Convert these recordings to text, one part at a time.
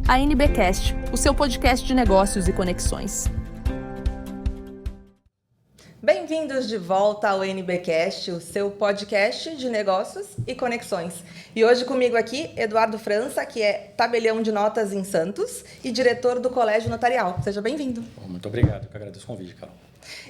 a NBcast, o seu podcast de negócios e conexões. Bem-vindos de volta ao NBcast, o seu podcast de negócios e conexões. E hoje comigo aqui, Eduardo França, que é tabelião de notas em Santos e diretor do Colégio Notarial. Seja bem-vindo. Muito obrigado, eu que agradeço o convite, Carol.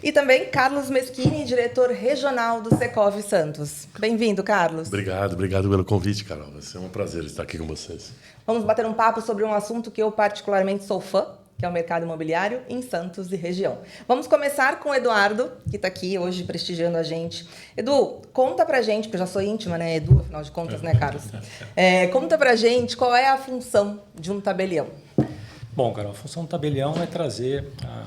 E também Carlos Meschini, diretor regional do Secov Santos. Bem-vindo, Carlos. Obrigado pelo convite, Carol. Vai ser um prazer estar aqui com vocês. Vamos bater um papo sobre um assunto que eu particularmente sou fã, que é o mercado imobiliário em Santos e região. Vamos começar com o Eduardo, que está aqui hoje prestigiando a gente. Edu, conta pra gente, porque eu já sou íntima, né, Edu, afinal de contas, né, Carlos? Conta pra gente qual é a função de um tabelião. Bom, Carol, a função do tabelião é trazer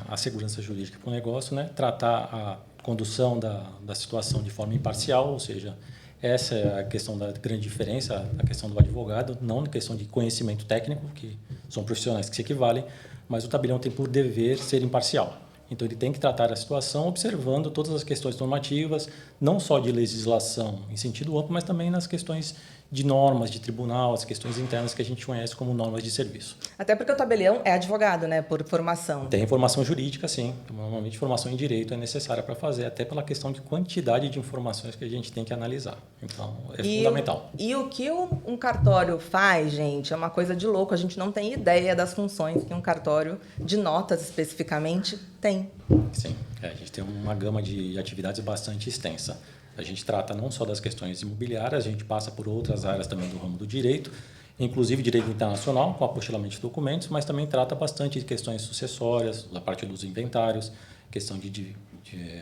a segurança jurídica para o negócio, né? Tratar a condução da situação de forma imparcial, ou seja, essa é a questão da grande diferença, a questão do advogado, não na questão de conhecimento técnico, que são profissionais que se equivalem, mas o tabelião tem por dever ser imparcial. Então, ele tem que tratar a situação observando todas as questões normativas, não só de legislação em sentido amplo, mas também nas questões de normas de tribunal, as questões internas que a gente conhece como normas de serviço. Até porque o tabelião é advogado, né, por formação. Tem formação jurídica, sim. Normalmente, formação em direito é necessária para fazer, até pela questão de quantidade de informações que a gente tem que analisar. Então, é fundamental. E o que um cartório faz, gente, é uma coisa de louco. A gente não tem ideia das funções que um cartório de notas, especificamente, tem. Sim, a gente tem uma gama de atividades bastante extensa. A gente trata não só das questões imobiliárias, a gente passa por outras áreas também do ramo do direito, inclusive direito internacional, com apostilamento de documentos, mas também trata bastante de questões sucessórias, da parte dos inventários, questão de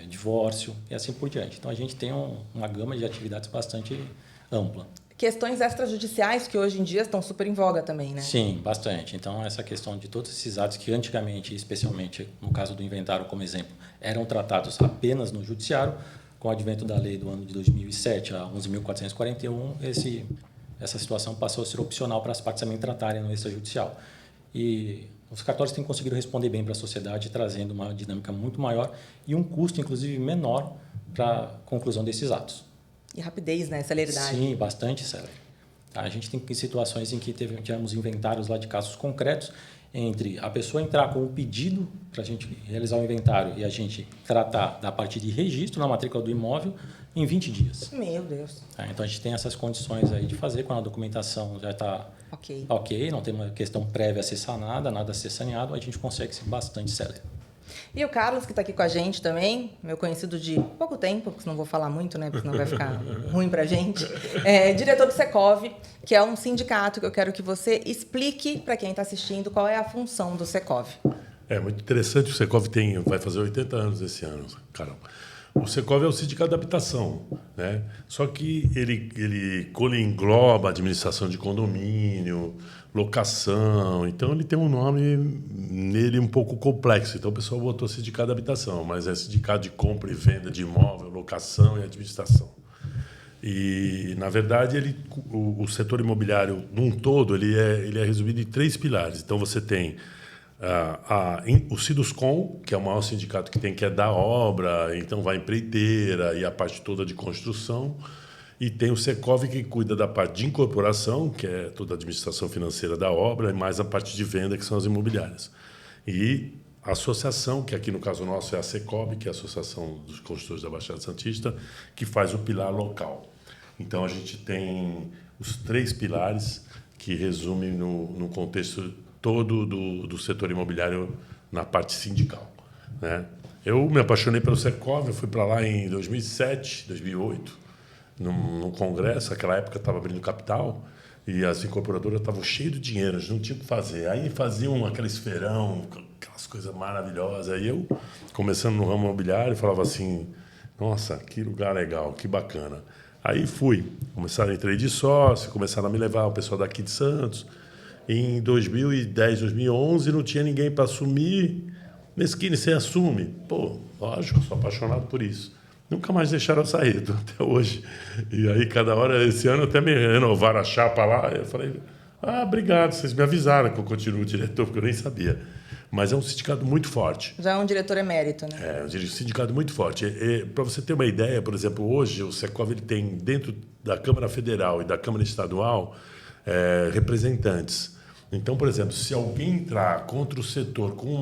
divórcio e assim por diante. Então, a gente tem uma gama de atividades bastante ampla. Questões extrajudiciais que hoje em dia estão super em voga também, né? Sim, bastante. Então, essa questão de todos esses atos que antigamente, especialmente no caso do inventário como exemplo, eram tratados apenas no judiciário, com o advento da lei do ano de 2007, a 11.441, essa situação passou a ser opcional para as partes também tratarem no extrajudicial. E os cartórios têm conseguido responder bem para a sociedade, trazendo uma dinâmica muito maior e um custo, inclusive, menor para a conclusão desses atos. E rapidez, né? Celeridade. Sim, bastante célere. A gente tem situações em que tivemos inventários lá de casos concretos, entre a pessoa entrar com o pedido para a gente realizar o inventário e a gente tratar da parte de registro na matrícula do imóvel em 20 dias. Meu Deus. Então, a gente tem essas condições aí de fazer quando a documentação já está ok, não tem uma questão prévia a ser sanada, nada a ser saneado, a gente consegue ser bastante célere. E o Carlos, que está aqui com a gente também, meu conhecido de pouco tempo, porque senão vou falar muito, né? Porque senão vai ficar ruim para a gente. Diretor do Secov, que é um sindicato que eu quero que você explique para quem está assistindo qual é a função do Secov. É muito interessante, o Secov vai fazer 80 anos esse ano, Carol. O Secov é o sindicato da habitação, né? Só que ele engloba a administração de condomínio, locação, então ele tem um nome nele um pouco complexo. Então o pessoal botou sindicato da habitação, mas é sindicato de compra e venda de imóvel, locação e administração. E, na verdade, o setor imobiliário, num todo, ele é resumido em 3 pilares. Então você tem o Siduscom, que é o maior sindicato que tem, que é da obra, então vai empreiteira e a parte toda de construção. E tem o Secov, que cuida da parte de incorporação, que é toda a administração financeira da obra, e mais a parte de venda, que são as imobiliárias. E a associação, que aqui no caso nosso é a Secob, que é a Associação dos Construtores da Baixada Santista, que faz o pilar local. Então, a gente tem os 3 pilares que resumem no contexto todo do setor imobiliário na parte sindical, né? Eu me apaixonei pelo Secov, eu fui para lá em 2007, 2008, num congresso. Naquela época estava abrindo capital e as incorporadoras estavam cheias de dinheiro, eles não tinham o que fazer. Aí faziam aqueles feirão, aquelas coisas maravilhosas. Aí eu, começando no ramo imobiliário, falava assim, nossa, que lugar legal, que bacana. Aí fui, entrei de sócio, começaram a me levar o pessoal daqui de Santos. Em 2010, 2011, não tinha ninguém para assumir. Meschini, você assume? Pô, lógico, sou apaixonado por isso. Nunca mais deixaram eu sair, até hoje. E aí, cada hora, esse ano até me renovaram a chapa lá. Eu falei, obrigado, vocês me avisaram que eu continuo diretor, porque eu nem sabia. Mas é um sindicato muito forte. Já é um diretor emérito, né? É um sindicato muito forte. Para você ter uma ideia, por exemplo, hoje o Secov ele tem, dentro da Câmara Federal e da Câmara Estadual, representantes Então, por exemplo, se alguém entrar contra o setor com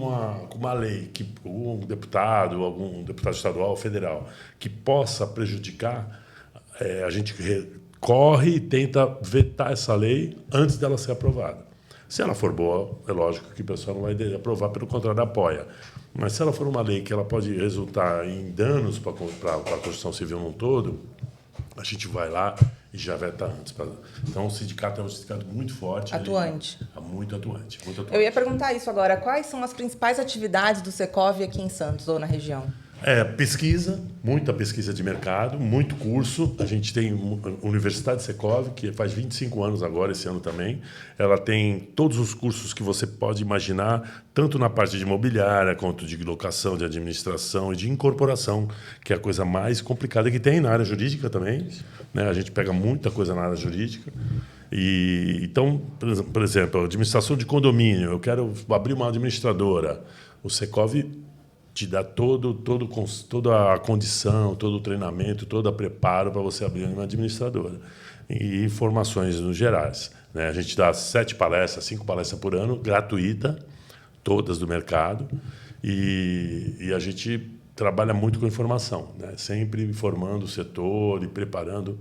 uma lei, que um deputado, algum deputado estadual ou federal, que possa prejudicar, a gente corre e tenta vetar essa lei antes dela ser aprovada. Se ela for boa, é lógico que o pessoal não vai aprovar, pelo contrário, apoia. Mas se ela for uma lei que ela pode resultar em danos para a construção civil num todo, a gente vai lá e já veta antes. Então, o sindicato é um sindicato muito forte. Atuante. Muito atuante. Eu ia perguntar isso agora. Quais são as principais atividades do Secov aqui em Santos ou na região? Pesquisa, muita pesquisa de mercado, muito curso. A gente tem a Universidade Secov, que faz 25 anos agora, esse ano também. Ela tem todos os cursos que você pode imaginar, tanto na parte de imobiliária, quanto de locação, de administração e de incorporação, que é a coisa mais complicada que tem na área jurídica também. Né? A gente pega muita coisa na área jurídica. Então, por exemplo, administração de condomínio. Eu quero abrir uma administradora. O Secov te dá toda a condição, todo o treinamento, todo o preparo para você abrir uma administradora. E informações no gerais. Né? A gente dá 5 palestras por ano, gratuita, todas do mercado. E a gente trabalha muito com informação, né? Sempre informando o setor e preparando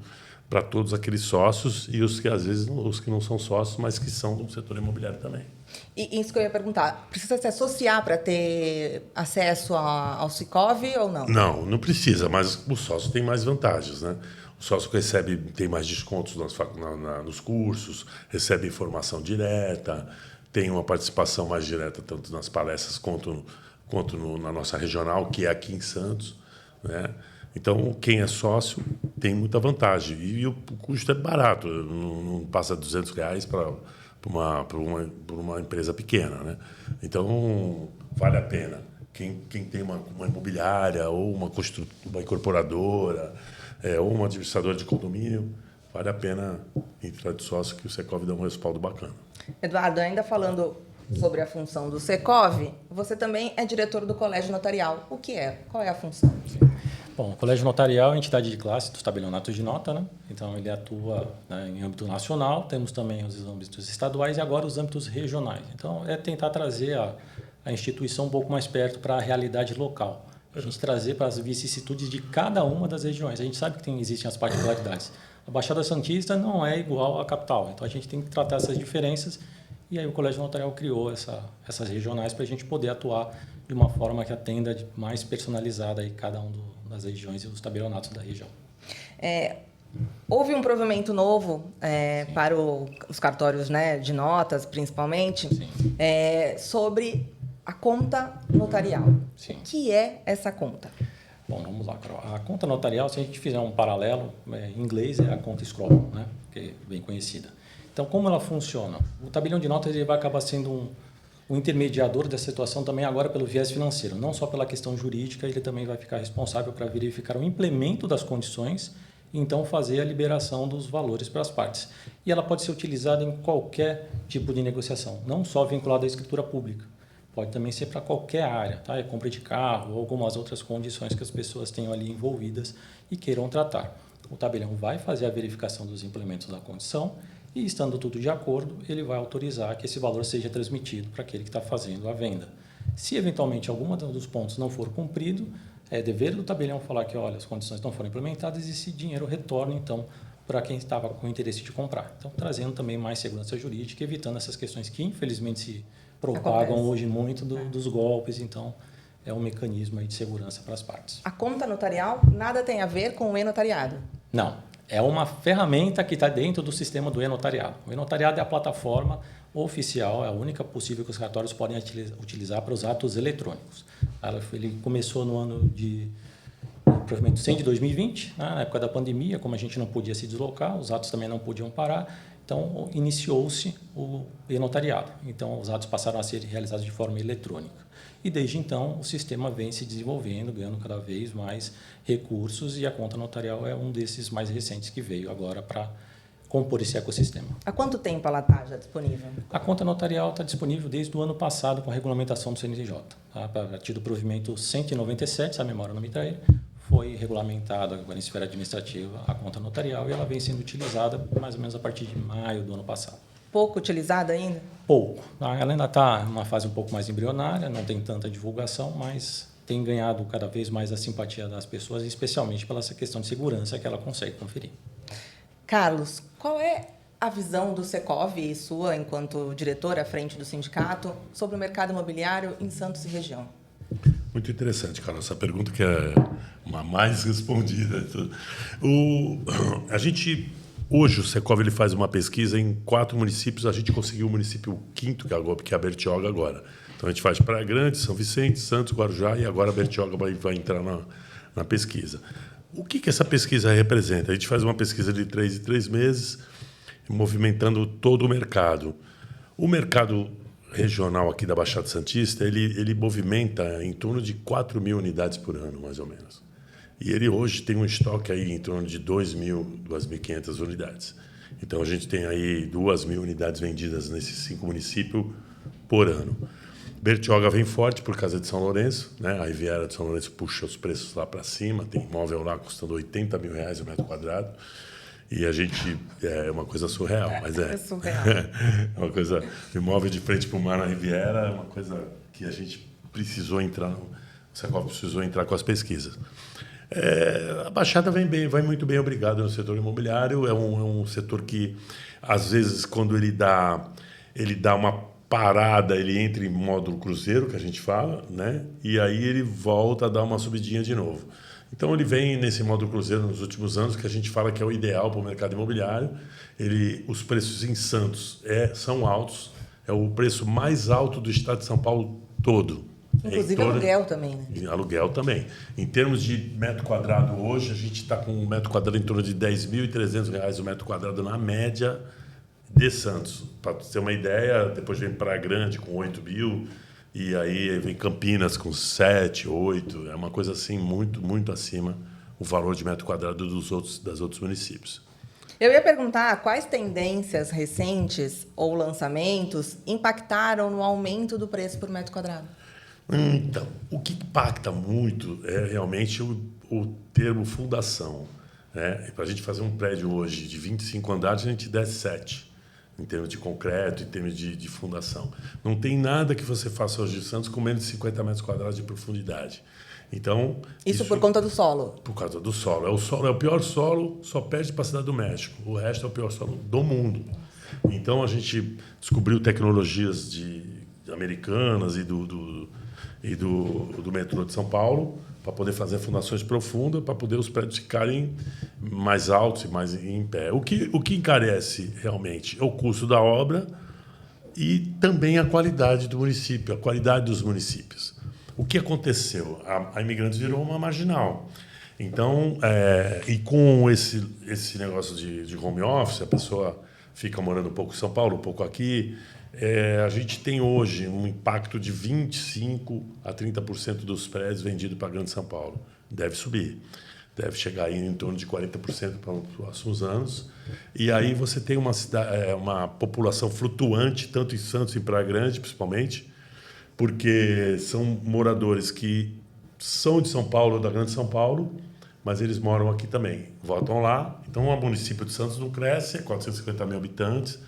para todos aqueles sócios e os que, às vezes, os que não são sócios, mas que são do setor imobiliário também. E isso que eu ia perguntar, precisa se associar para ter acesso ao Secov ou não? Não precisa, mas o sócio tem mais vantagens, né? O sócio tem mais descontos nos cursos, recebe informação direta, tem uma participação mais direta tanto nas palestras quanto na nossa regional, que é aqui em Santos, né? Então, quem é sócio tem muita vantagem. E o custo é barato, não passa R$200 para uma empresa pequena, né? Então, vale a pena. Quem tem uma imobiliária ou uma incorporadora ou uma administradora de condomínio, vale a pena entrar de sócio, que o Secov dá um respaldo bacana. Eduardo, ainda falando sobre a função do Secov, você também é diretor do Colégio Notarial. O que é? Qual é a função? Bom, o Colégio Notarial é a entidade de classe dos tabelionatos de nota, né? Então, ele atua, né, em âmbito nacional, temos também os âmbitos estaduais e agora os âmbitos regionais. Então, é tentar trazer a instituição um pouco mais perto para a realidade local. A gente trazer para as vicissitudes de cada uma das regiões. A gente sabe que existem as particularidades. A Baixada Santista não é igual à capital, então a gente tem que tratar essas diferenças. E aí o Colégio Notarial criou essas regionais para a gente poder atuar de uma forma que atenda mais personalizada aí cada uma das regiões e os tabelionatos da região. Houve um provimento novo para os cartórios, né, de notas, principalmente, sobre a conta notarial. Sim. O que é essa conta? Bom, vamos lá, Carol. A conta notarial, se a gente fizer um paralelo, em inglês é a conta scroll, né, que é bem conhecida. Então, como ela funciona? O tabelião de notas ele vai acabar sendo um intermediador dessa situação também agora pelo viés financeiro. Não só pela questão jurídica, ele também vai ficar responsável para verificar o implemento das condições e então fazer a liberação dos valores para as partes. E ela pode ser utilizada em qualquer tipo de negociação, não só vinculada à escritura pública. Pode também ser para qualquer área, tá? Compra de carro ou algumas outras condições que as pessoas tenham ali envolvidas e queiram tratar. O tabelião vai fazer a verificação dos implementos da condição e, estando tudo de acordo, ele vai autorizar que esse valor seja transmitido para aquele que está fazendo a venda. Se, eventualmente, algum dos pontos não for cumprido, é dever do tabelião falar que, olha, as condições não foram implementadas e esse dinheiro retorna, então, para quem estava com interesse de comprar. Então, trazendo também mais segurança jurídica, evitando essas questões que, infelizmente, se propagam hoje muito dos golpes. Então, é um mecanismo aí de segurança para as partes. A conta notarial nada tem a ver com o e-notariado? Não. É uma ferramenta que está dentro do sistema do e-notariado. O e-notariado é a plataforma oficial, é a única possível que os cartórios podem utilizar para os atos eletrônicos. Ele começou no ano de provimento 100 de 2020, né, na época da pandemia, como a gente não podia se deslocar, os atos também não podiam parar, então iniciou-se o e-notariado. Então os atos passaram a ser realizados de forma eletrônica. E desde então o sistema vem se desenvolvendo, ganhando cada vez mais recursos e a conta notarial é um desses mais recentes que veio agora para compor esse ecossistema. Há quanto tempo ela está já disponível? A conta notarial está disponível desde o ano passado com a regulamentação do CNTJ. Tá? A partir do provimento 197, se a memória não me trai, foi regulamentada agora em esfera administrativa a conta notarial e ela vem sendo utilizada mais ou menos a partir de maio do ano passado. pouco utilizada ainda? Pouco. Ela ainda está numa fase um pouco mais embrionária, não tem tanta divulgação, mas tem ganhado cada vez mais a simpatia das pessoas, especialmente pela essa questão de segurança que ela consegue conferir. Carlos, qual é a visão do Secov e sua, enquanto diretor à frente do sindicato, sobre o mercado imobiliário em Santos e região? Muito interessante, Carlos. Essa pergunta que é uma mais respondida. A gente, hoje, o Secov ele faz uma pesquisa em 4 municípios. A gente conseguiu o município 5º, que é a Bertioga agora. Então, a gente faz Praia Grande, São Vicente, Santos, Guarujá, e agora a Bertioga vai entrar na pesquisa. O que essa pesquisa representa? A gente faz uma pesquisa de 3 em 3 meses, movimentando todo o mercado. O mercado regional aqui da Baixada Santista, ele movimenta em torno de 4.000 unidades por ano, mais ou menos. E ele hoje tem um estoque aí em torno de 2.000, 2.500 unidades. Então, a gente tem aí 2.000 unidades vendidas nesses 5 municípios por ano. Bertioga vem forte por causa de São Lourenço, né? A Riviera de São Lourenço puxa os preços lá para cima, tem imóvel lá custando R$80 mil o metro quadrado. E a gente... É uma coisa surreal, mas é. É surreal. É uma coisa... Imóvel de frente para o mar na Riviera é uma coisa que a gente precisou entrar... O Secov precisou entrar com as pesquisas. A Baixada vai muito bem, obrigado, no setor imobiliário. É um setor que, às vezes, quando ele dá uma parada, ele entra em módulo cruzeiro, que a gente fala, né? E aí ele volta a dar uma subidinha de novo. Então, ele vem nesse módulo cruzeiro nos últimos anos, que a gente fala que é o ideal para o mercado imobiliário. Os preços em Santos são altos, é o preço mais alto do estado de São Paulo todo. Inclusive aluguel também, né? Aluguel também. Em termos de metro quadrado hoje, a gente está com um metro quadrado em torno de R$10.300 o metro quadrado na média de Santos. Para ter uma ideia, depois vem Praia Grande com 8 mil, e aí vem Campinas com 7, 8. É uma coisa assim muito, muito acima o valor de metro quadrado dos outros municípios. Eu ia perguntar quais tendências recentes ou lançamentos impactaram no aumento do preço por metro quadrado. Então, o que impacta muito é realmente o termo fundação, né? Para a gente fazer um prédio hoje de 25 andares, a gente desce 7, em termos de concreto, em termos de fundação. Não tem nada que você faça hoje em Santos com menos de 50 metros quadrados de profundidade. Então, isso por conta do solo? Por causa do solo. É o pior solo, só perde para a Cidade do México. O resto é o pior solo do mundo. Então, a gente descobriu tecnologias americanas e do metrô de São Paulo para poder fazer fundações profundas, para poder os prédios ficarem mais altos e mais em pé. O que encarece realmente é o custo da obra e também a qualidade do município, a qualidade dos municípios. O que aconteceu? A Imigrantes virou uma marginal. Então, e com esse negócio de home office, a pessoa fica morando um pouco em São Paulo, um pouco aqui. A gente tem hoje um impacto de 25% a 30% dos prédios vendidos para a Grande São Paulo. Deve subir. Deve chegar aí em torno de 40% para os próximos anos. E aí você tem uma população flutuante, tanto em Santos e em Praia Grande, principalmente, porque são moradores que são de São Paulo, da Grande São Paulo, mas eles moram aqui também. Votam lá. Então, o município de Santos não cresce, é 450 mil habitantes,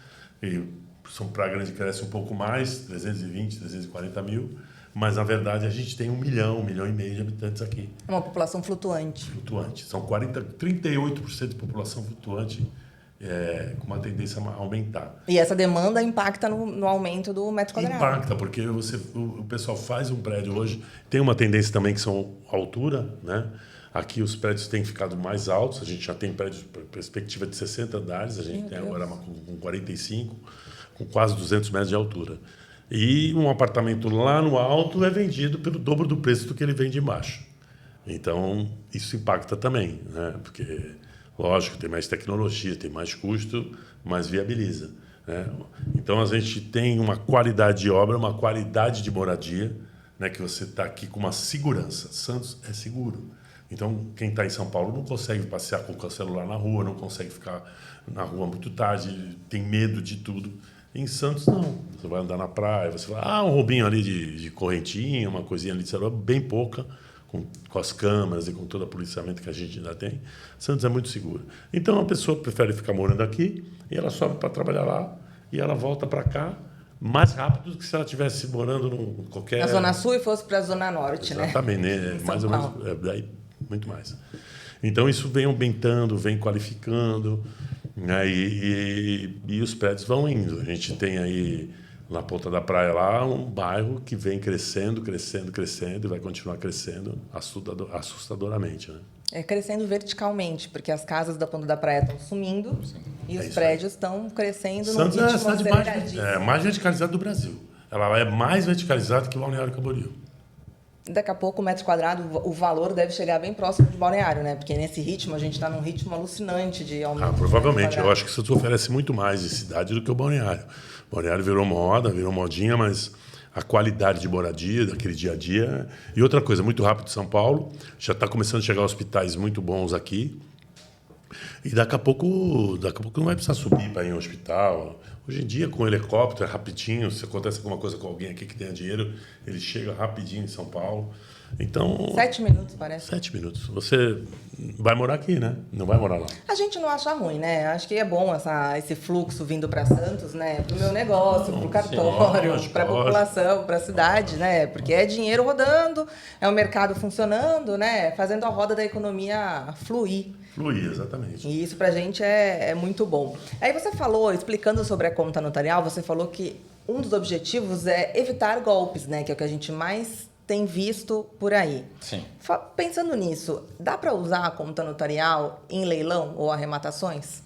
e São Praia Grande cresce um pouco mais, 320, 340 mil, mas, na verdade, a gente tem 1 milhão e meio de habitantes aqui. É uma população flutuante. Flutuante. São 38% de população flutuante, com uma tendência a aumentar. E essa demanda impacta no aumento do metro quadrado. Impacta, porque o pessoal faz um prédio hoje, tem uma tendência também que são a altura, né? Aqui os prédios têm ficado mais altos, a gente já tem prédios perspectiva de 60 andares, a gente tem agora com 45, com quase 200 metros de altura. E um apartamento lá no alto é vendido pelo dobro do preço do que ele vende embaixo. Então, isso impacta também, né? Porque, lógico, tem mais tecnologia, tem mais custo, mas viabiliza, né? Então, a gente tem uma qualidade de obra, uma qualidade de moradia, né? Que você está aqui com uma segurança. Santos é seguro. Então, quem está em São Paulo não consegue passear com o celular na rua, não consegue ficar na rua muito tarde, tem medo de tudo. Em Santos, não. Você vai andar na praia, você vai... um roubinho ali de correntinha, uma coisinha ali de celular, bem pouca, com as câmeras e com todo o policiamento que a gente ainda tem. Santos é muito seguro. Então, a pessoa prefere ficar morando aqui e ela sobe para trabalhar lá e ela volta para cá mais rápido do que se ela estivesse morando em qualquer... Na Zona Sul e fosse para a Zona Norte, Exatamente, né? Mais ou menos, daí, muito mais. Então, isso vem aumentando, vem qualificando, né? E os prédios vão indo. A gente tem aí, na Ponta da Praia, lá, um bairro que vem crescendo, crescendo, crescendo, e vai continuar crescendo assustadoramente, né? Crescendo verticalmente, porque as casas da Ponta da Praia estão sumindo e os prédios estão crescendo num Santos é a ritmo cidade aceleradíssimo. mais verticalizada do Brasil. Ela é mais verticalizada que o Balneário Camboriú. Daqui a pouco, o metro quadrado, o valor deve chegar bem próximo de Balneário, né? Porque nesse ritmo, a gente está num ritmo alucinante de aumento. Provavelmente. Eu acho que Santos oferece muito mais de cidade do que o Balneário. O Balneário virou moda, virou modinha, mas a qualidade de moradia, daquele dia a dia... E outra coisa, muito rápido, São Paulo, já está começando a chegar hospitais muito bons aqui. E daqui a pouco não vai precisar subir para ir em um hospital. Hoje em dia, com helicóptero, é rapidinho. Se acontece alguma coisa com alguém aqui que tenha dinheiro, ele chega rapidinho em São Paulo. Então... 7 minutos, parece. 7 minutos. Você vai morar aqui, né? Não vai morar lá. A gente não acha ruim, né? Acho que é bom esse fluxo vindo para Santos, né? Para o meu negócio, para o cartório, para a população, para a cidade, né? Porque é dinheiro rodando, é o mercado funcionando, né? Fazendo a roda da economia fluir. Fluir, exatamente. E isso para a gente é muito bom. Aí você falou, explicando sobre a conta notarial, você falou que um dos objetivos é evitar golpes, né? Que é o que a gente mais tem visto por aí. Sim. Pensando nisso, dá para usar a conta notarial em leilão ou arrematações?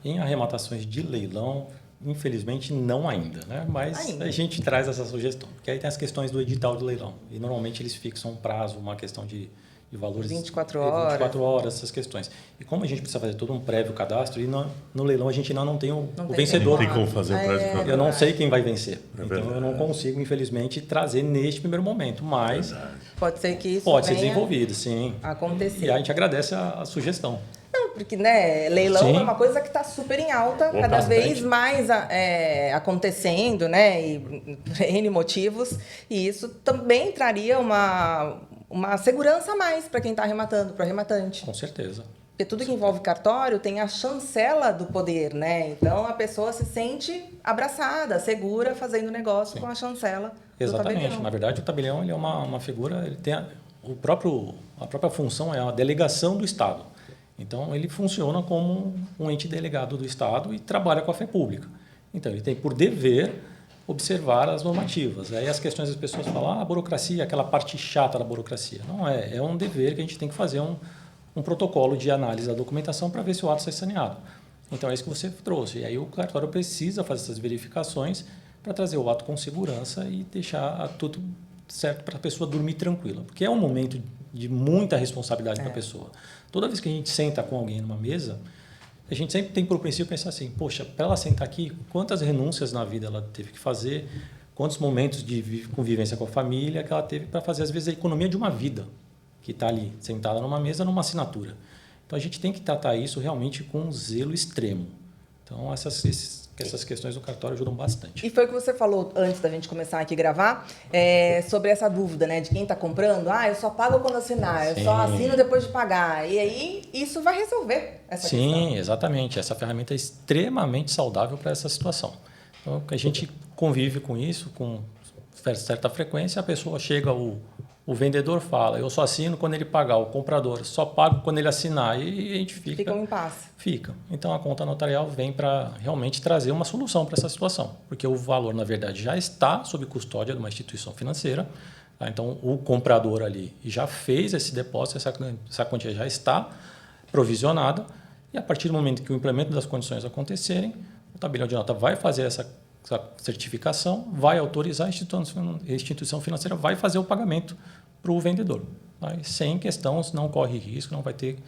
Em arrematações de leilão, infelizmente não ainda, né? Mas a gente traz essa sugestão. Porque aí tem as questões do edital de leilão. E normalmente eles fixam um prazo, uma questão de valores... 24 horas. 24 horas, essas questões. E como a gente precisa fazer todo um prévio cadastro, e no leilão a gente ainda não tem o vencedor. Não tem como fazer o prévio cadastro. Eu não sei quem vai vencer. Então verdade. eu não consigo, infelizmente, trazer neste primeiro momento. Mas pode ser que isso pode ser desenvolvido, sim. Acontecer. E a gente agradece a sugestão. Não, porque né, leilão Sim. é uma coisa que está super em alta, cada bastante. vez mais acontecendo, né? E por N motivos. E isso também traria uma segurança a mais para quem está arrematando, para o arrematante. Com certeza. Porque tudo que envolve cartório tem a chancela do poder, né? Então a pessoa se sente abraçada, segura, fazendo negócio com a chancela do Exatamente. tabelião. Na verdade, o tabelião ele é uma figura, ele tem a própria função é a delegação do Estado. Então, ele funciona como um ente delegado do Estado e trabalha com a fé pública. Então, ele tem por dever observar as normativas. Aí as questões das pessoas falam, a burocracia, aquela parte chata da burocracia. Não é, é um dever que a gente tem que fazer um protocolo de análise da documentação para ver se o ato está saneado. Então, é isso que você trouxe. E aí o cartório precisa fazer essas verificações para trazer o ato com segurança e deixar tudo certo para a pessoa dormir tranquila. Porque é um momento de muita responsabilidade para a pessoa. Toda vez que a gente senta com alguém numa mesa, a gente sempre tem por princípio pensar assim, poxa, para ela sentar aqui, quantas renúncias na vida ela teve que fazer, quantos momentos de convivência com a família que ela teve para fazer, às vezes, a economia de uma vida que está ali, sentada numa mesa, numa assinatura. Então, a gente tem que tratar isso realmente com um zelo extremo. Então, essas questões do cartório ajudam bastante. E foi o que você falou antes da gente começar aqui a gravar, sobre essa dúvida, né? De quem está comprando. Eu só pago quando assinar, eu só assino depois de pagar. E aí, isso vai resolver essa questão. Sim, exatamente. Essa ferramenta é extremamente saudável para essa situação. Então, a gente convive com isso com certa frequência. A pessoa chega, o vendedor fala, eu só assino quando ele pagar. O comprador, só pago quando ele assinar. E a gente fica... Fica um impasse. Fica. Então, a conta notarial vem para realmente trazer uma solução para essa situação. Porque o valor, na verdade, já está sob custódia de uma instituição financeira. Tá? Então, o comprador ali já fez esse depósito, essa quantia já está provisionada. E, a partir do momento que o implemento das condições acontecerem, o tabelião de nota vai fazer essa certificação, vai autorizar, a instituição financeira vai fazer o pagamento para o vendedor. Tá? Sem questão, não corre risco, não vai ter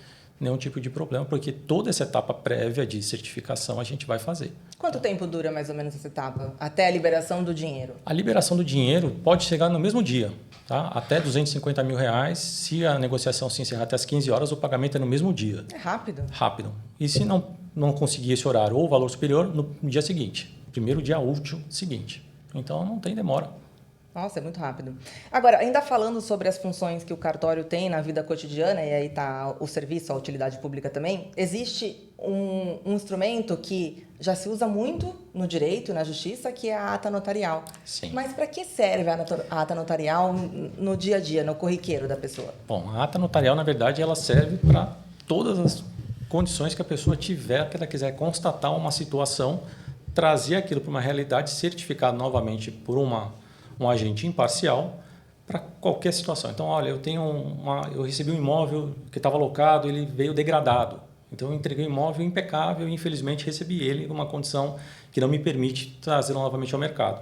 nenhum tipo de problema, porque toda essa etapa prévia de certificação a gente vai fazer. Quanto tempo dura mais ou menos essa etapa? Até a liberação do dinheiro? A liberação do dinheiro pode chegar no mesmo dia, tá? Até R$250 mil. Se a negociação se encerrar até as 15 horas, o pagamento é no mesmo dia. É rápido. Rápido. E se não conseguir esse horário ou o valor superior, no dia seguinte. Primeiro dia útil seguinte. Então, não tem demora. Nossa, é muito rápido. Agora, ainda falando sobre as funções que o cartório tem na vida cotidiana, e aí está o serviço, a utilidade pública também, existe um instrumento que já se usa muito no direito e na justiça, que é a ata notarial. Sim. Mas para que serve a ata notarial no dia a dia, no corriqueiro da pessoa? Bom, a ata notarial, na verdade, ela serve para todas as condições que a pessoa tiver, que ela quiser constatar uma situação, trazer aquilo para uma realidade, certificado novamente por um agente imparcial para qualquer situação. Então, olha, eu recebi um imóvel que estava alocado, ele veio degradado. Então, eu entreguei um imóvel impecável e, infelizmente, recebi ele numa condição que não me permite trazê-lo novamente ao mercado.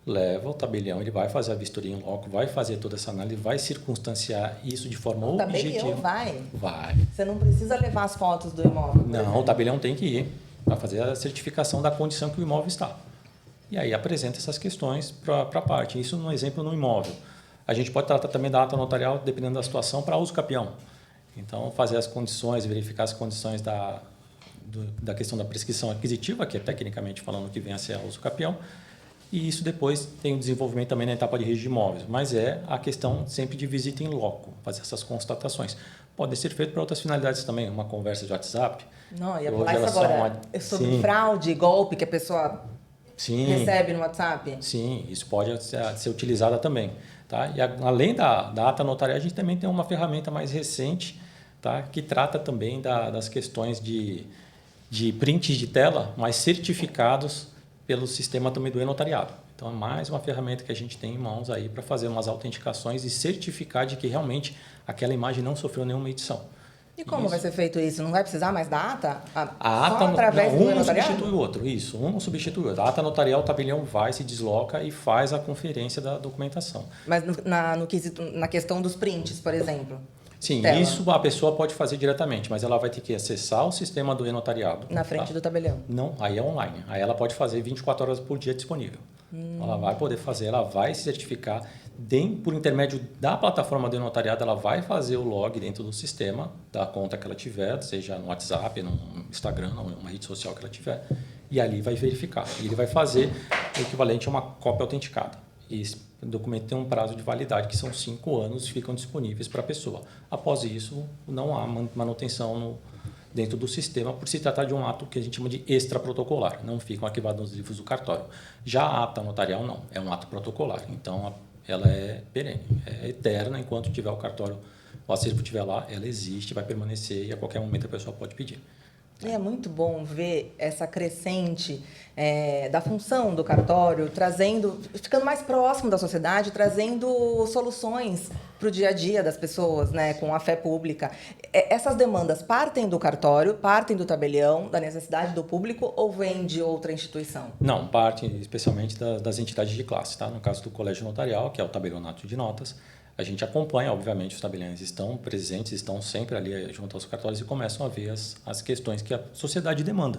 Leva o tabelião, ele vai fazer a vistoria em loco, vai fazer toda essa análise, vai circunstanciar isso de forma objetiva. O tabelião vai? Vai. Você não precisa levar as fotos do imóvel? Não, o tabelião tem que ir para fazer a certificação da condição que o imóvel está. E aí apresenta essas questões para a parte. Isso, no exemplo, no imóvel. A gente pode tratar também da ata notarial, dependendo da situação, para uso capião. Então, fazer as condições, verificar as condições da questão da prescrição aquisitiva, que é tecnicamente falando que vem a ser a uso capião. E isso depois tem o desenvolvimento também na etapa de registro de imóveis. Mas é a questão sempre de visita em loco, fazer essas constatações. Pode ser feito para outras finalidades também, uma conversa de WhatsApp. Não, ia falar isso agora. Sobre fraude, golpe que a pessoa recebe no WhatsApp? Sim, isso pode ser utilizada também. Tá? E além da ata notarial, a gente também tem uma ferramenta mais recente, tá? Que trata também das questões de prints de tela, mas certificados pelo sistema também do e-notariado. Então, é mais uma ferramenta que a gente tem em mãos aí para fazer umas autenticações e certificar de que realmente aquela imagem não sofreu nenhuma edição. E como vai ser feito isso? Não vai precisar mais da ata? A ata, só através do um notariado? substitui o outro. Isso, um não substitui o outro. A ata notarial, o tabelião vai, se desloca e faz a conferência da documentação. Mas na questão dos prints, por exemplo? Sim, tela. Isso a pessoa pode fazer diretamente, mas ela vai ter que acessar o sistema do e-notariado. Na frente do tabelião? Não, aí é online. Aí ela pode fazer 24 horas por dia disponível. Ela vai poder fazer, ela vai se certificar. Por intermédio da plataforma do e-notariado, ela vai fazer o log dentro do sistema, da conta que ela tiver, seja no WhatsApp, no Instagram, numa rede social que ela tiver, e ali vai verificar. E ele vai fazer o equivalente a uma cópia autenticada. E esse documento tem um prazo de validade, que são 5 anos, ficam disponíveis para a pessoa. Após isso, não há manutenção dentro do sistema, por se tratar de um ato que a gente chama de extraprotocolar. Não ficam arquivados nos livros do cartório. Já a ata notarial, não. É um ato protocolar. Então, ela é perene, é eterna. Enquanto tiver o cartório, o acervo estiver lá, ela existe, vai permanecer e a qualquer momento a pessoa pode pedir. E é muito bom ver essa crescente da função do cartório, ficando mais próximo da sociedade, trazendo soluções para o dia a dia das pessoas, né, com a fé pública. Essas demandas partem do cartório, partem do tabelião, da necessidade do público, ou vêm de outra instituição? Não, partem especialmente das entidades de classe. Tá? No caso do Colégio Notarial, que é o tabelionato de notas, a gente acompanha, obviamente, os tabeliões estão presentes, estão sempre ali junto aos cartórios e começam a ver as questões que a sociedade demanda.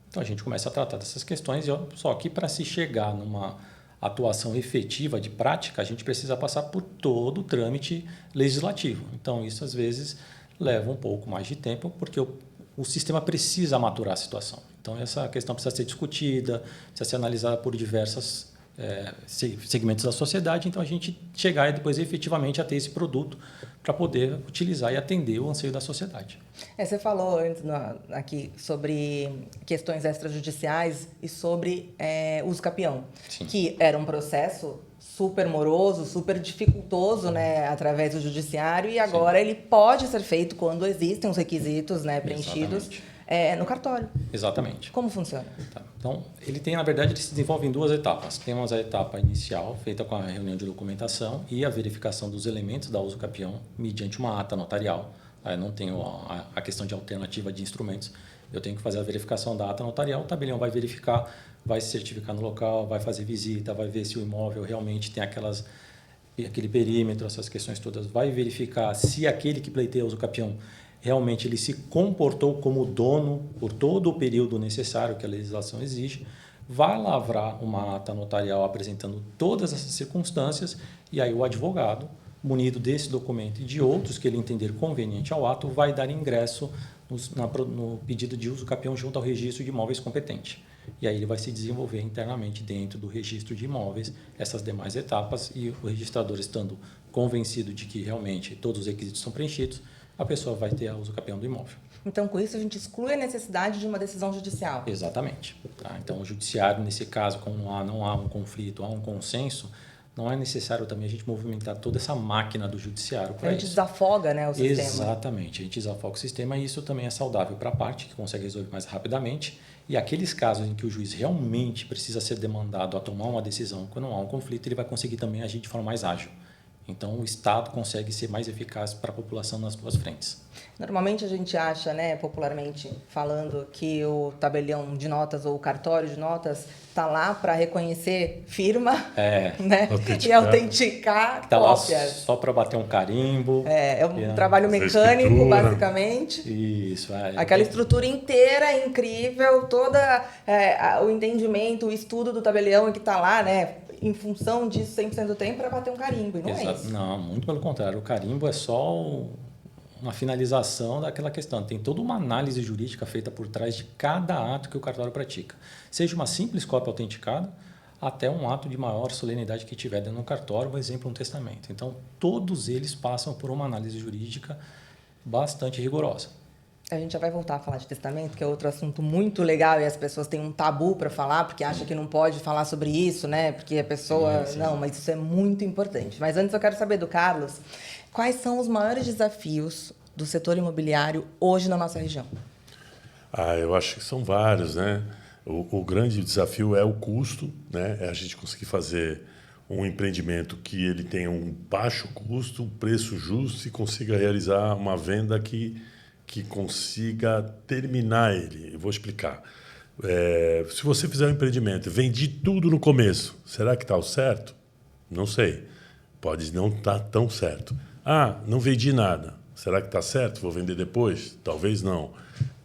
Então, a gente começa a tratar dessas questões, só que para se chegar numa atuação efetiva de prática, a gente precisa passar por todo o trâmite legislativo. Então, isso às vezes leva um pouco mais de tempo, porque o sistema precisa maturar a situação. Então, essa questão precisa ser discutida, precisa ser analisada por diversos segmentos da sociedade, então a gente chegar e depois efetivamente a ter esse produto para poder utilizar e atender o anseio da sociedade. Você falou antes aqui sobre questões extrajudiciais e sobre uso capião, Sim. Que era um processo super moroso, super dificultoso, né, através do judiciário, e agora Sim. Ele pode ser feito quando existem os requisitos, né, preenchidos. Exatamente. No cartório. Exatamente. Como funciona? Tá. Então, na verdade, ele se desenvolve em 2 etapas. Temos a etapa inicial, feita com a reunião de documentação e a verificação dos elementos da uso capião mediante uma ata notarial. Eu não tenho a questão de alternativa de instrumentos. Eu tenho que fazer a verificação da ata notarial, o tabelião vai verificar, vai se certificar no local, vai fazer visita, vai ver se o imóvel realmente tem aquele perímetro, essas questões todas, vai verificar se aquele que pleiteia uso capião realmente ele se comportou como dono por todo o período necessário que a legislação exige, vai lavrar uma ata notarial apresentando todas essas circunstâncias e aí o advogado, munido desse documento e de outros que ele entender conveniente ao ato, vai dar ingresso no pedido de uso capião junto ao registro de imóveis competente. E aí ele vai se desenvolver internamente dentro do registro de imóveis, essas demais etapas, e o registrador estando convencido de que realmente todos os requisitos são preenchidos, a pessoa vai ter a uso capião do imóvel. Então, com isso, a gente exclui a necessidade de uma decisão judicial. Exatamente. Tá? Então, o judiciário, nesse caso, como não há um conflito, há um consenso, não é necessário também a gente movimentar toda essa máquina do judiciário para isso. A gente desafoga, né, o sistema. Exatamente. A gente desafoga o sistema e isso também é saudável para a parte, que consegue resolver mais rapidamente. E aqueles casos em que o juiz realmente precisa ser demandado a tomar uma decisão, quando não há um conflito, ele vai conseguir também agir de forma mais ágil. Então, o Estado consegue ser mais eficaz para a população nas duas frentes. Normalmente a gente acha, né, popularmente falando, que o tabelião de notas ou o cartório de notas está lá para reconhecer firma, né, e autenticar tá lá cópias. Só para bater um carimbo. É um trabalho mecânico, basicamente. Isso. Aquela estrutura inteira, incrível, toda o entendimento, o estudo do tabelião que está lá, né, em função disso 100% do tempo para bater um carimbo, e não é isso. Não, muito pelo contrário. O carimbo é só uma finalização daquela questão. Tem toda uma análise jurídica feita por trás de cada ato que o cartório pratica. Seja uma simples cópia autenticada, até um ato de maior solenidade que tiver dentro do cartório, por exemplo, um testamento. Então, todos eles passam por uma análise jurídica bastante rigorosa. A gente já vai voltar a falar de testamento, que é outro assunto muito legal e as pessoas têm um tabu para falar, porque acham que não pode falar sobre isso, né? Porque a pessoa... Sim. Não, mas isso é muito importante. Mas antes eu quero saber do Carlos, quais são os maiores desafios do setor imobiliário hoje na nossa região? Eu acho que são vários, né? O grande desafio é o custo, né? É a gente conseguir fazer um empreendimento que ele tenha um baixo custo, um preço justo e consiga realizar uma venda que consiga terminar ele. Eu vou explicar. Se você fizer um empreendimento, vendi tudo no começo, será que está o certo? Não sei. Pode não estar tão certo. Não vendi nada. Será que está certo? Vou vender depois? Talvez não.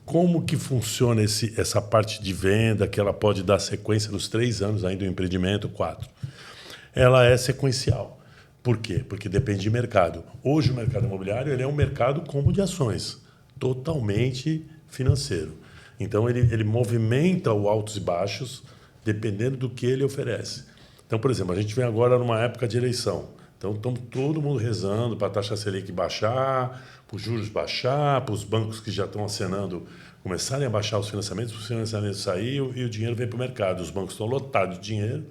Como que funciona essa parte de venda, que ela pode dar sequência nos 3 anos ainda do empreendimento, 4? Ela é sequencial. Por quê? Porque depende de mercado. Hoje o mercado imobiliário ele é um mercado como de ações, totalmente financeiro. Então, ele movimenta os altos e baixos dependendo do que ele oferece. Então, por exemplo, a gente vem agora numa época de eleição. Então, estamos todo mundo rezando para a taxa Selic baixar, para os juros baixar, para os bancos que já estão acenando começarem a baixar os financiamentos, para os financiamentos sair e o dinheiro vem para o mercado. Os bancos estão lotados de dinheiro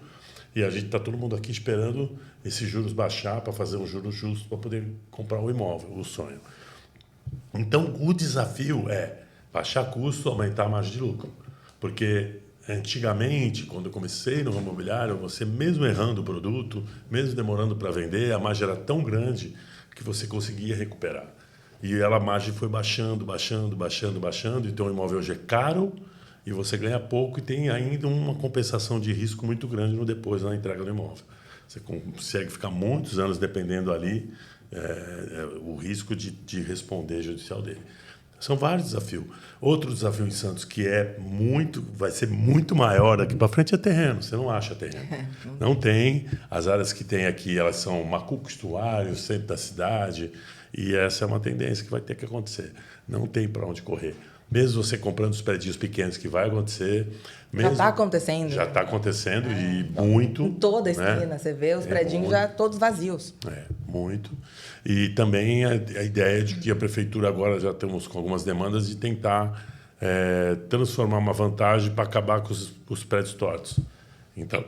e a gente está todo mundo aqui esperando esses juros baixar para fazer um juro justo para poder comprar o imóvel, o sonho. Então, o desafio é baixar custo, aumentar a margem de lucro. Porque antigamente, quando eu comecei no ramo imobiliário, você mesmo errando o produto, mesmo demorando para vender, a margem era tão grande que você conseguia recuperar. E a margem foi baixando. Então, o imóvel hoje é caro e você ganha pouco e tem ainda uma compensação de risco muito grande depois na entrega do imóvel. Você consegue ficar muitos anos dependendo ali o risco de responder judicial dele. São vários desafios. Outro desafio em Santos que vai ser muito maior daqui para frente é terreno. Você não acha terreno. Não tem. As áreas que tem aqui, elas são Macuco, Estuário, centro da cidade, e essa é uma tendência que vai ter que acontecer. Não tem para onde correr. Mesmo você comprando os prédios pequenos, que vai acontecer. Já está acontecendo. Já está acontecendo e muito. Em toda a esquina, né? você vê os prédios já todos vazios. Muito. E também a ideia de que a prefeitura agora já estamos com algumas demandas de tentar transformar uma vantagem para acabar com os prédios tortos. Então,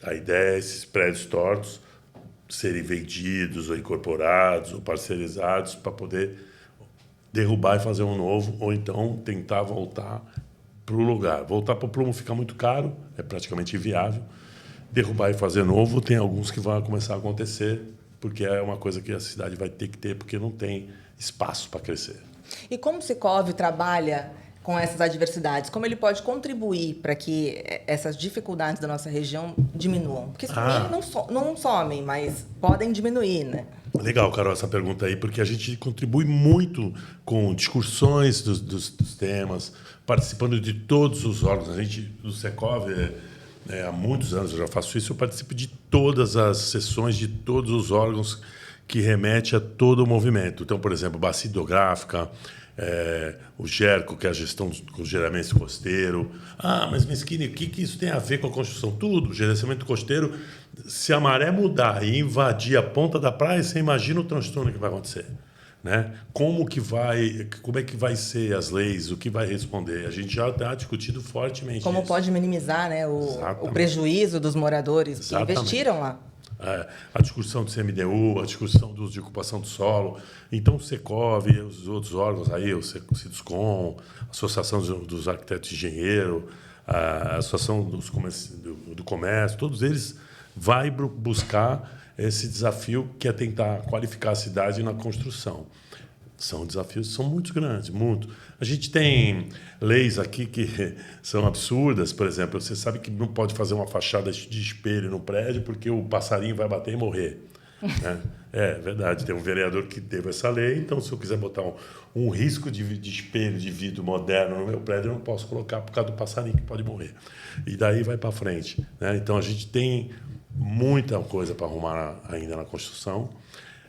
a ideia é esses prédios tortos serem vendidos ou incorporados ou parcerizados para poder derrubar e fazer um novo, ou então tentar voltar para o lugar. Voltar para o plumo fica muito caro, é praticamente inviável. Derrubar e fazer novo, tem alguns que vão começar a acontecer, porque é uma coisa que a cidade vai ter que ter, porque não tem espaço para crescer. E como o Sicoob trabalha com essas adversidades? Como ele pode contribuir para que essas dificuldades da nossa região diminuam? Porque não somem, mas podem diminuir, né? Legal, Carol, essa pergunta aí, porque a gente contribui muito com discussões dos temas, participando de todos os órgãos. A gente, do Secov, há muitos anos eu já faço isso, eu participo de todas as sessões, de todos os órgãos que remete a todo o movimento. Então, por exemplo, bacia hidrográfica, o GERCO, que é a gestão do gerenciamento costeiro. Ah, mas Meschini, o que isso tem a ver com a construção? Tudo, o gerenciamento costeiro. Se a maré mudar e invadir a ponta da praia, você imagina o transtorno que vai acontecer. Né? Como é que vai ser as leis, o que vai responder? A gente já está discutindo fortemente Como isso. pode minimizar, né, o prejuízo dos moradores que investiram lá. A discussão do CMDU, a discussão de ocupação do solo. Então, o Secov, os outros órgãos aí, o Ciduscom, a Associação dos Arquitetos e Engenheiros, a Associação do Comércio, todos eles vai buscar esse desafio que é tentar qualificar a cidade na construção. São desafios, são muito grandes, muito. A gente tem leis aqui que são absurdas, por exemplo, você sabe que não pode fazer uma fachada de espelho no prédio porque o passarinho vai bater e morrer. Né? É verdade, tem um vereador que teve essa lei, então se eu quiser botar um risco de espelho de vidro moderno no meu prédio, eu não posso colocar por causa do passarinho que pode morrer. E daí vai para frente. Né? Então a gente tem muita coisa para arrumar ainda na construção,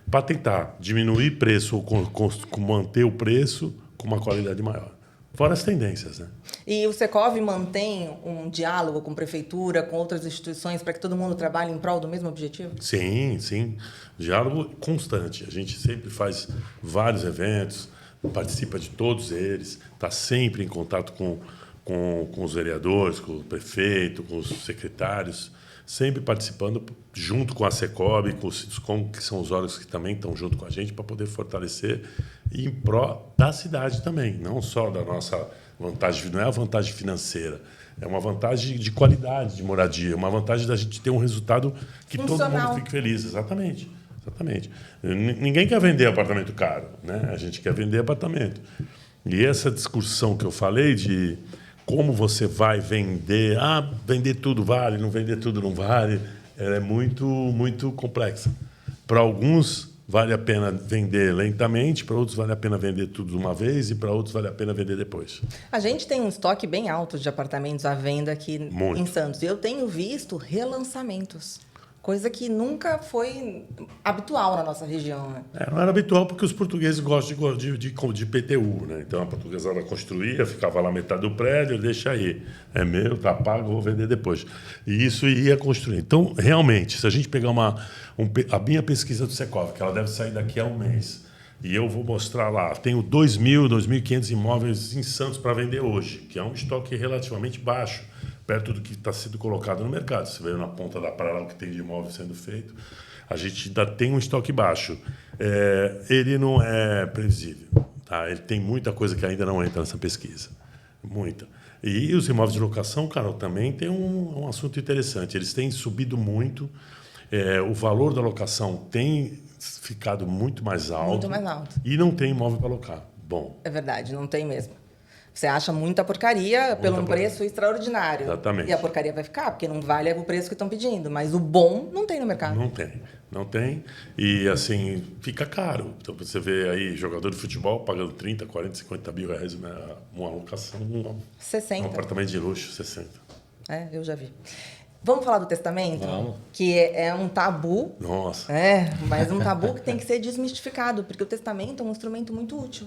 para tentar diminuir preço ou manter o preço com uma qualidade maior. Fora as tendências, né? E o Secov mantém um diálogo com a prefeitura, com outras instituições, para que todo mundo trabalhe em prol do mesmo objetivo? Sim, sim. Diálogo constante. A gente sempre faz vários eventos, participa de todos eles, está sempre em contato com os vereadores, com o prefeito, com os secretários, sempre participando junto com a Secov, com o Ciduscom, que são os órgãos que também estão junto com a gente para poder fortalecer e em pró da cidade também, não só da nossa vantagem, não é a vantagem financeira, é uma vantagem de qualidade de moradia, uma vantagem da gente ter um resultado que todo mundo fique feliz. Exatamente. Ninguém quer vender apartamento caro, né? A gente quer vender apartamento. E essa discussão que eu falei de como você vai vender, vender tudo vale, não vender tudo não vale, ela é muito, muito complexa. Para alguns, vale a pena vender lentamente, para outros, vale a pena vender tudo de uma vez e para outros, vale a pena vender depois. A gente tem um estoque bem alto de apartamentos à venda aqui em Santos. E eu tenho visto relançamentos. Coisa que nunca foi habitual na nossa região. Né? Não era habitual porque os portugueses gostam de PTU. Né? Então, a portuguesada construía, ficava lá metade do prédio, deixa aí. É meu, tá pago, vou vender depois. E isso ia construir. Então, realmente, se a gente pegar a minha pesquisa do Secov, que ela deve sair daqui a um mês, e eu vou mostrar lá, tenho 2.000, 2.500 imóveis em Santos para vender hoje, que é um estoque relativamente baixo, perto do que está sendo colocado no mercado. Você vê na ponta da praia o que tem de imóvel sendo feito. A gente ainda tem um estoque baixo. Ele não é previsível. Tá? Ele tem muita coisa que ainda não entra nessa pesquisa. Muita. E os imóveis de locação, Carol, também tem um assunto interessante. Eles têm subido muito. O valor da locação tem ficado muito mais alto. Muito mais alto. E não tem imóvel para alocar. Bom. É verdade, não tem mesmo. Você acha muita porcaria pelo um preço extraordinário. Exatamente. E a porcaria vai ficar, porque não vale o preço que estão pedindo. Mas o bom não tem no mercado. Não tem. E, assim, fica caro. Então, você vê aí jogador de futebol pagando 30, 40, 50 mil reais uma locação. 60. Um apartamento de luxo, 60. Eu já vi. Vamos falar do testamento? Vamos. Que é um tabu. Nossa. Mas um tabu que tem que ser desmistificado, porque o testamento é um instrumento muito útil.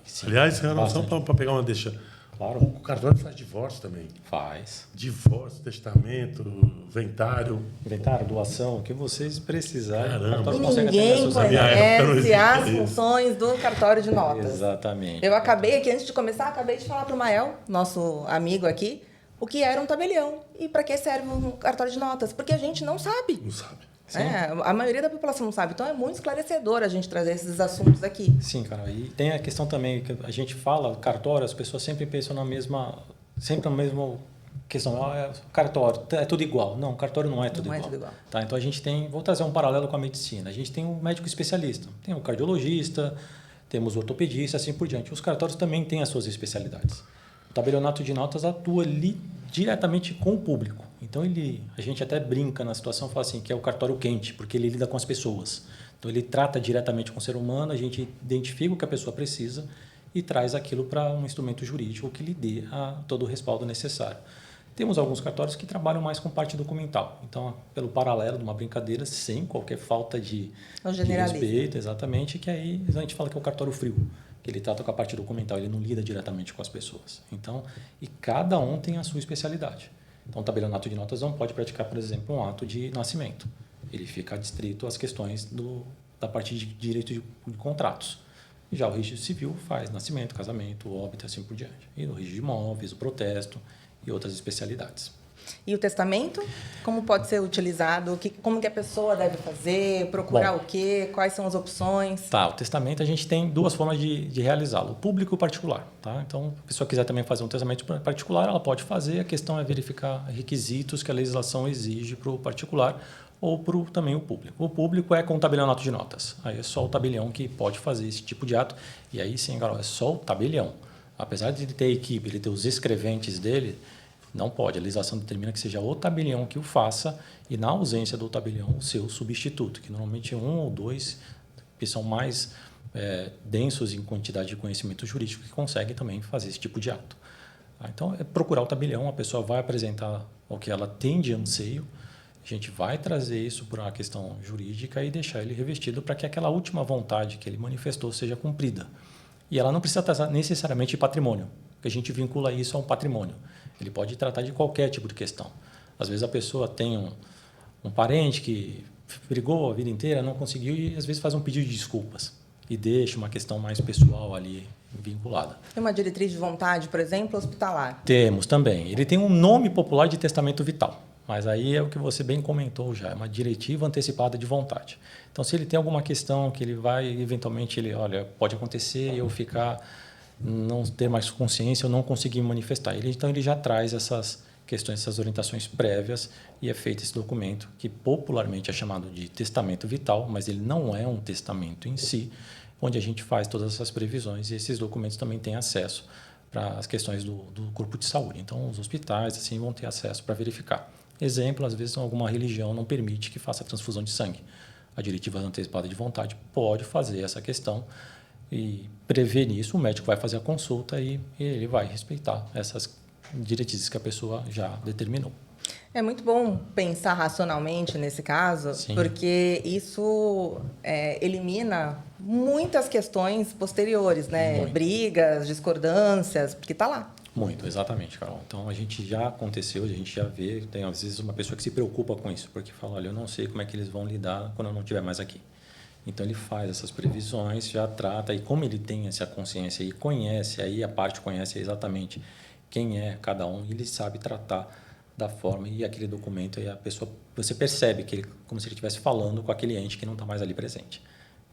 Sim, Aliás, só para pegar uma deixa. Claro. O cartório faz divórcio também. Faz. Divórcio, testamento, inventário. Inventário, doação, o que vocês precisarem. Caramba. O cartório E consegue atender ninguém suas conhece as funções do cartório de notas. Exatamente. Eu acabei aqui, antes de começar, de falar para o Mael, nosso amigo aqui, o que era um tabelião e para que serve um cartório de notas. Porque a gente não sabe. Não sabe. A maioria da população não sabe. Então, é muito esclarecedor a gente trazer esses assuntos aqui. Sim, cara. E tem a questão também que a gente fala, cartório, as pessoas sempre pensam na mesma questão. Cartório, é tudo igual. Não, cartório não é tudo igual. Tá? Então, a gente tem, vou trazer um paralelo com a medicina. A gente tem um médico especialista, tem o cardiologista, temos o ortopedista, assim por diante. Os cartórios também têm as suas especialidades. O tabelionato de notas atua ali diretamente com o público. Então, a gente até brinca na situação, fala assim, que é o cartório quente, porque ele lida com as pessoas. Então, ele trata diretamente com o ser humano, a gente identifica o que a pessoa precisa e traz aquilo para um instrumento jurídico que lhe dê todo o respaldo necessário. Temos alguns cartórios que trabalham mais com parte documental. Então, pelo paralelo de uma brincadeira, sem qualquer falta de respeito, exatamente, que aí a gente fala que é o cartório frio, que ele trata com a parte documental, ele não lida diretamente com as pessoas. Então, e cada um tem a sua especialidade. Então, o tabelionato de notas não pode praticar, por exemplo, um ato de nascimento. Ele fica adstrito às questões da parte de direito de contratos. Já o registro civil faz nascimento, casamento, óbito, assim por diante. E o registro de imóveis, o protesto e outras especialidades. E o testamento? Como pode ser utilizado? Como que a pessoa deve fazer? Procurar o quê? Quais são as opções? Tá, o testamento a gente tem duas formas de realizá-lo, o público e o particular. Tá? Então, se a pessoa quiser também fazer um testamento particular, ela pode fazer. A questão é verificar requisitos que a legislação exige para o particular ou para também o público. O público é com o tabelionato de notas. Aí é só o tabelião que pode fazer esse tipo de ato. E aí sim, Carol, é só o tabelião. Apesar de ele ter a equipe, ele ter os escreventes dele, não pode. A legislação determina que seja o tabelião que o faça e, na ausência do tabelião, o seu substituto, que normalmente é um ou dois, que são mais densos em quantidade de conhecimento jurídico, que conseguem também fazer esse tipo de ato. Então, é procurar o tabelião, a pessoa vai apresentar o que ela tem de anseio, a gente vai trazer isso para uma questão jurídica e deixar ele revestido para que aquela última vontade que ele manifestou seja cumprida. E ela não precisa tratar necessariamente de patrimônio, porque a gente vincula isso a um patrimônio. Ele pode tratar de qualquer tipo de questão. Às vezes a pessoa tem um parente que brigou a vida inteira, não conseguiu e às vezes faz um pedido de desculpas e deixa uma questão mais pessoal ali vinculada. Tem uma diretriz de vontade, por exemplo, hospitalar? Temos também. Ele tem um nome popular de testamento vital, mas aí é o que você bem comentou já, é uma diretiva antecipada de vontade. Então, se ele tem alguma questão que ele vai, eventualmente, olha, pode acontecer eu não ter mais consciência ou não conseguir me manifestar. Então, ele já traz essas questões, essas orientações prévias e é feito esse documento que popularmente é chamado de testamento vital, mas ele não é um testamento em si, onde a gente faz todas essas previsões e esses documentos também têm acesso para as questões do corpo de saúde. Então, os hospitais assim vão ter acesso para verificar. Exemplo, às vezes alguma religião não permite que faça transfusão de sangue. A diretiva antecipada de vontade pode fazer essa questão e prever nisso, o médico vai fazer a consulta e ele vai respeitar essas diretrizes que a pessoa já determinou. É muito bom pensar racionalmente nesse caso, Sim. porque isso elimina muitas questões posteriores, né? Muito. Brigas, discordâncias, porque está lá. Muito, exatamente, Carol. Então, a gente já aconteceu, a gente já vê, tem às vezes uma pessoa que se preocupa com isso, porque fala, olha, eu não sei como é que eles vão lidar quando eu não estiver mais aqui. Então, ele faz essas previsões, já trata, e como ele tem essa consciência e conhece, aí a parte conhece exatamente quem é cada um, ele sabe tratar da forma e aquele documento, e a pessoa, você percebe que ele, como se ele estivesse falando com aquele ente que não está mais ali presente.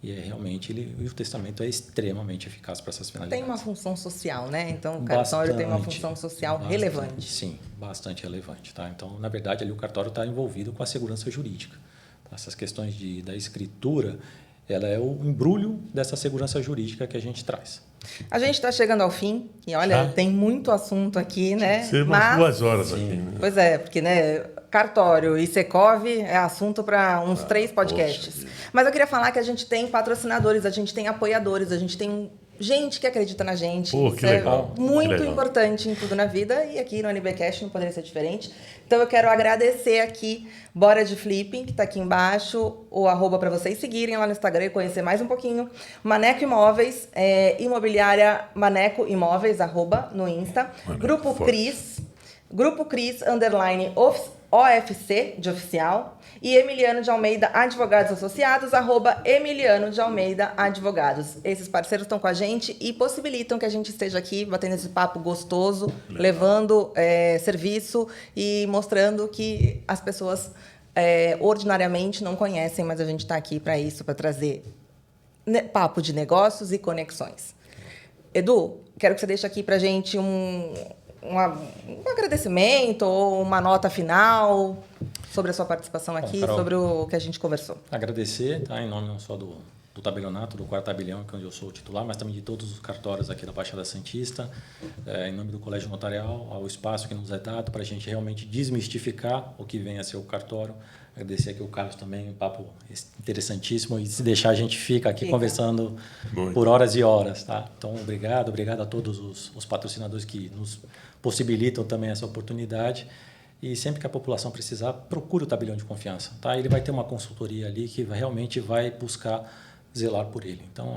E realmente o testamento é extremamente eficaz para essas finalidades. Tem uma função social, né? Então, o cartório tem uma função social relevante. Sim, bastante relevante. Tá? Então, na verdade, ali o cartório está envolvido com a segurança jurídica. Tá? Essas questões da escritura, ela é o embrulho dessa segurança jurídica que a gente traz. A gente está chegando ao fim e, olha, tem muito assunto aqui, né? Ser umas 2 horas aqui. Né? Pois é, porque, né, cartório e Secov é assunto para uns 3 podcasts. Mas eu queria falar que a gente tem patrocinadores, a gente tem apoiadores, a gente tem gente que acredita na gente. Pô, que legal. É muito Que legal. importante em tudo na vida e aqui no NBcast não poderia ser diferente. Então eu quero agradecer aqui Bora de Flipping, que está aqui embaixo, o @, para vocês seguirem lá no Instagram e conhecer mais um pouquinho. Maneco Imóveis, imobiliária Maneco Imóveis, @ no Insta. Maneco Grupo forte. Cris, Grupo Cris, _ OFC, de oficial. E Emiliano de Almeida Advogados Associados, @ Emiliano de Almeida Advogados. Esses parceiros estão com a gente e possibilitam que a gente esteja aqui batendo esse papo gostoso, levando serviço e mostrando que as pessoas ordinariamente não conhecem, mas a gente está aqui para isso, para trazer papo de negócios e conexões. Edu, quero que você deixe aqui para a gente um agradecimento ou uma nota final sobre a sua participação aqui, Carol, sobre o que a gente conversou. Agradecer, tá, em nome não só do tabelionato, do 4º Tabelião, que é onde eu sou o titular, mas também de todos os cartórios aqui da Baixada Santista, em nome do Colégio Notarial, ao espaço que nos é dado para a gente realmente desmistificar o que vem a ser o cartório. Agradecer aqui o Carlos também, um papo interessantíssimo, e se deixar a gente fica aqui conversando por horas e horas. Tá? Então, obrigado a todos os patrocinadores que nos possibilitam também essa oportunidade. E sempre que a população precisar, procure o tabelião de confiança. Tá? Ele vai ter uma consultoria ali que realmente vai buscar zelar por ele. Então,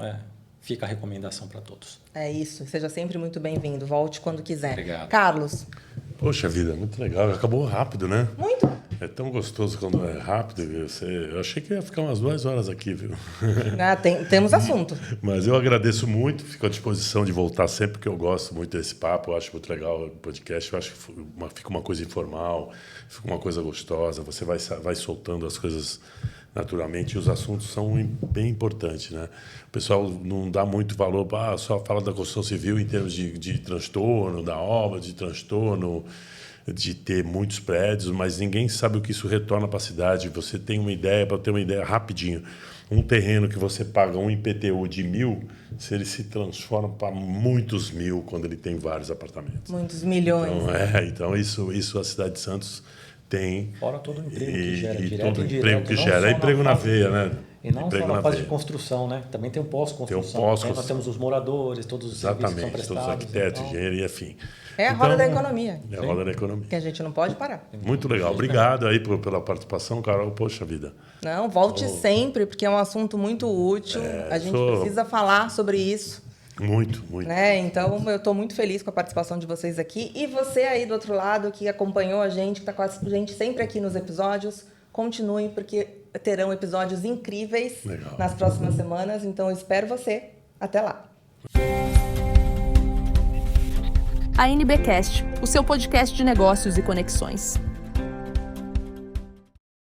fica a recomendação para todos. É isso. Seja sempre muito bem-vindo. Volte quando quiser. Obrigado. Carlos. Poxa vida, muito legal. Acabou rápido, né? Muito. É tão gostoso quando é rápido. Eu achei que ia ficar umas 2 horas aqui, viu? Temos assunto. Mas eu agradeço muito, fico à disposição de voltar sempre, que eu gosto muito desse papo. Eu acho muito legal o podcast. Eu acho que fica uma coisa informal, fica uma coisa gostosa. Você vai soltando as coisas naturalmente, e os assuntos são bem importantes, né? O pessoal não dá muito valor, só fala da construção civil em termos de transtorno, da obra, de transtorno, de ter muitos prédios, mas ninguém sabe o que isso retorna para a cidade. Você tem uma ideia, para ter uma ideia rapidinho, um terreno que você paga um IPTU de 1.000, se ele se transforma para muitos mil quando ele tem vários apartamentos. Muitos milhões. Então isso a cidade de Santos tem. Fora todo o emprego que gera, e direto todo e o emprego indireto. que gera. É emprego na veia, né? E não emprego só na fase veia. de construção, né? Também tem o pós-construção. Tem o pós-construção. Nós temos os moradores, todos os serviços que são Exatamente, todos os prestados. arquitetos, Então, engenharia, enfim. É a roda da economia. É a roda da economia. Que a gente não pode parar. Muito legal. Obrigado aí pela participação, Carol. Poxa vida. Não, volte sempre, porque é um assunto muito útil. A gente precisa falar sobre isso. Muito. Né? Então, eu estou muito feliz com a participação de vocês aqui. E você aí do outro lado, que acompanhou a gente, que está com a gente sempre aqui nos episódios, continuem, porque terão episódios incríveis nas próximas semanas. Então, eu espero você. Até lá. A NBcast, o seu podcast de negócios e conexões.